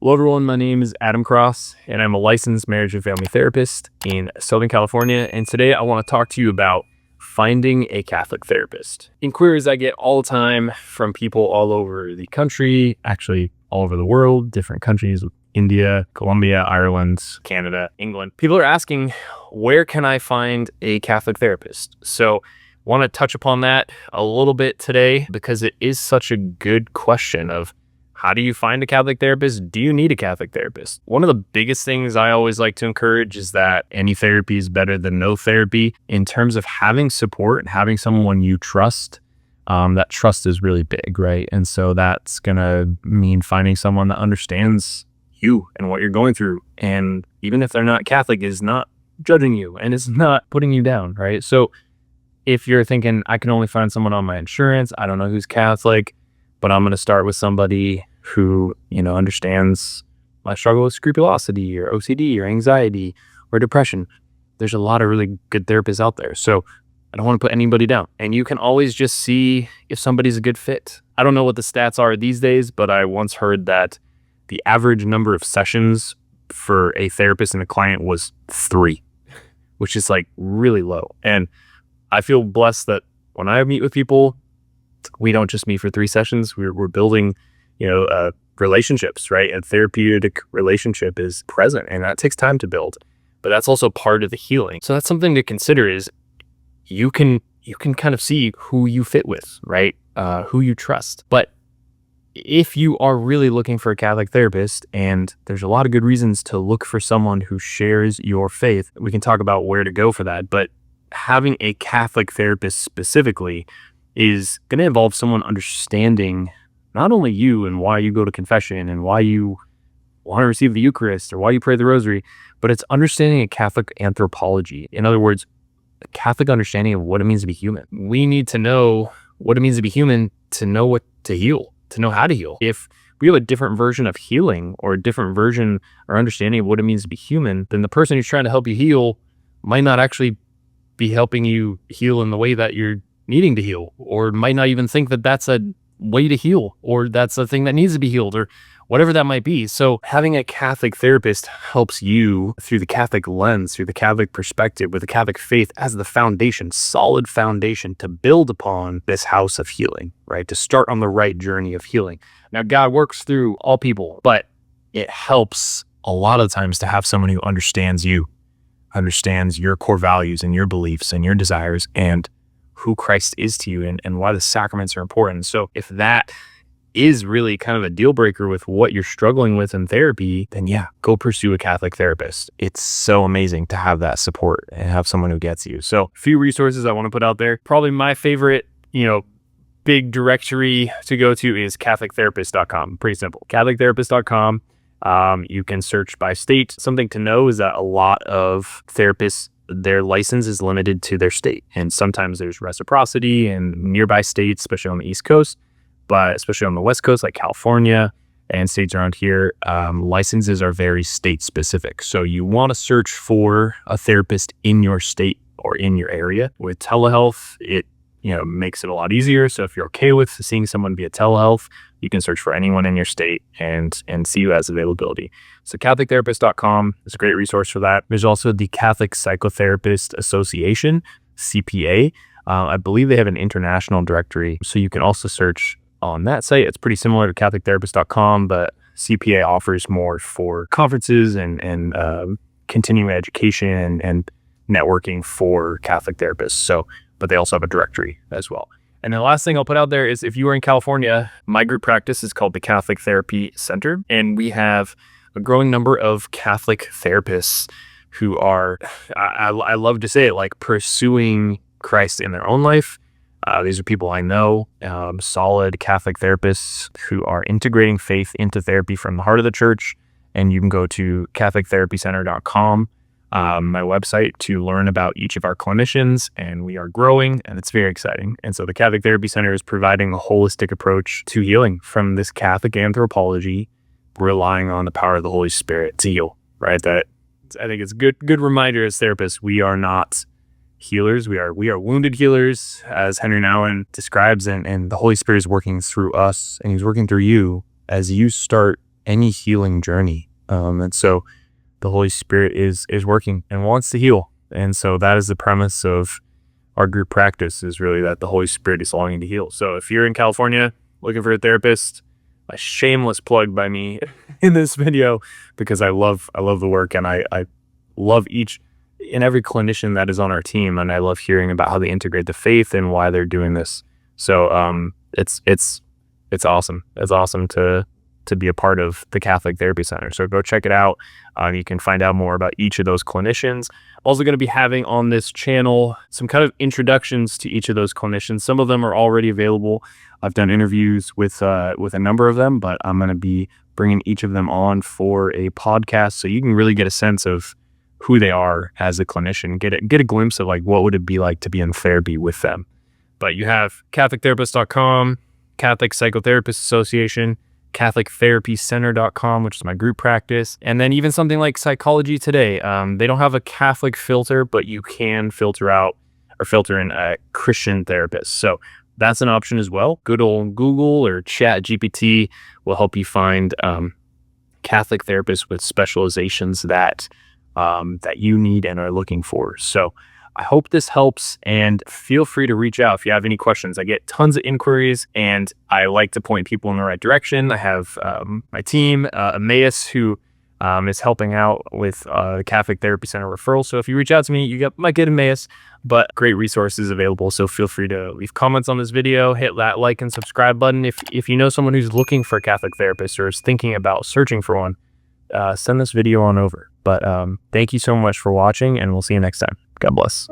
Hello everyone, my name is Adam Cross and I'm a licensed marriage and family therapist in Southern California, and today I want to talk to you about finding a Catholic therapist. Inquiries I get all the time from people all over the country, actually all over the world, different countries, India, Colombia, Ireland, Canada, England. People are asking, where can I find a Catholic therapist? So I want to touch upon that a little bit today because it is such a good question of, how do you find a Catholic therapist? Do you need a Catholic therapist? One of the biggest things I always like to encourage is that any therapy is better than no therapy. In terms of having support and having someone you trust, that trust is really big, right? And so that's going to mean finding someone that understands you and what you're going through. And even if they're not Catholic, is not judging you and is not putting you down, right? So if you're thinking, I can only find someone on my insurance, I don't know who's Catholic, but I'm going to start with somebody who, understands my struggle with scrupulosity or OCD or anxiety or depression. There's a lot of really good therapists out there. So I don't want to put anybody down. And you can always just see if somebody's a good fit. I don't know what the stats are these days, but I once heard that the average number of sessions for a therapist and a client was 3, which is like really low. And I feel blessed that when I meet with people, we don't just meet for 3 sessions. We're building relationships, right? A therapeutic relationship is present, and that takes time to build, but that's also part of the healing. So that's something to consider, is you can kind of see who you fit with, right? Who you trust. But if you are really looking for a Catholic therapist, and there's a lot of good reasons to look for someone who shares your faith, we can talk about where to go for that. But having a Catholic therapist specifically is going to involve someone understanding not only you and why you go to confession and why you want to receive the Eucharist or why you pray the Rosary, but it's understanding a Catholic anthropology. In other words, a Catholic understanding of what it means to be human. We need to know what it means to be human to know what to heal, to know how to heal. If we have a different version of healing or a different version or understanding of what it means to be human, then the person who's trying to help you heal might not actually be helping you heal in the way that you're needing to heal, or might not even think that that's a way to heal, or that's a thing that needs to be healed, or whatever that might be. So having a Catholic therapist helps you through the Catholic lens, through the Catholic perspective, with the Catholic faith as the foundation, solid foundation to build upon this house of healing, right? To start on the right journey of healing. Now, God works through all people, but it helps a lot of times to have someone who understands you, understands your core values and your beliefs and your desires and who Christ is to you and why the sacraments are important. So if that is really kind of a deal breaker with what you're struggling with in therapy, then yeah, go pursue a Catholic therapist. It's so amazing to have that support and have someone who gets you. So a few resources I want to put out there. Probably my favorite, big directory to go to is catholictherapist.com. Pretty simple. catholictherapist.com. You can search by state. Something to know is that a lot of therapists, their license is limited to their state. And sometimes there's reciprocity in nearby states, especially on the East Coast, but especially on the West Coast, like California and states around here, licenses are very state specific. So you want to search for a therapist in your state or in your area. With telehealth, it makes it a lot easier. So if you're okay with seeing someone via telehealth, you can search for anyone in your state and see who has availability. So catholictherapist.com is a great resource for that. There's also the Catholic Psychotherapist Association, CPA. I believe they have an international directory, so you can also search on that site. It's pretty similar to catholictherapist.com, but CPA offers more for conferences and continuing education and networking for Catholic therapists. But they also have a directory as well. And the last thing I'll put out there is, if you are in California, my group practice is called the Catholic Therapy Center, and we have a growing number of Catholic therapists who are, I love to say it, like pursuing Christ in their own life. These are people I know, solid Catholic therapists who are integrating faith into therapy from the heart of the church. And you can go to catholictherapycenter.com, my website, to learn about each of our clinicians, and we are growing, and it's very exciting. And so the Catholic Therapy Center is providing a holistic approach to healing from this Catholic anthropology, relying on the power of the Holy Spirit to heal, right? That I think it's good reminder as therapists, we are not healers. We are wounded healers, as Henry Nouwen describes, and the Holy Spirit is working through us, and he's working through you as you start any healing journey. And so the Holy Spirit is working and wants to heal. And so that is the premise of our group practice, is really that the Holy Spirit is longing to heal. So if you're in California looking for a therapist, a shameless plug by me in this video, because I love the work, and I love each and every clinician that is on our team, and I love hearing about how they integrate the faith and why they're doing this. So it's awesome. It's awesome to be a part of the Catholic Therapy Center. So go check it out. You can find out more about each of those clinicians. Also going to be having on this channel some kind of introductions to each of those clinicians. Some of them are already available. I've done interviews with a number of them, but I'm going to be bringing each of them on for a podcast, so you can really get a sense of who they are as a clinician, get a glimpse of like what would it be like to be in therapy with them. But you have CatholicTherapist.com, Catholic Psychotherapist Association, CatholicTherapyCenter.com, which is my group practice, and then even something like Psychology Today. They don't have a Catholic filter, but you can filter in a Christian therapist. So that's an option as well. Good old Google or Chat GPT will help you find Catholic therapists with specializations that you need and are looking for. So I hope this helps, and feel free to reach out if you have any questions. I get tons of inquiries, and I like to point people in the right direction. I have my team, Emmaus, who is helping out with the Catholic Therapy Center referral. So if you reach out to me, might get Emmaus, but great resources available. So feel free to leave comments on this video, hit that like and subscribe button. If you know someone who's looking for a Catholic therapist or is thinking about searching for one, send this video on over. But thank you so much for watching, and we'll see you next time. God bless.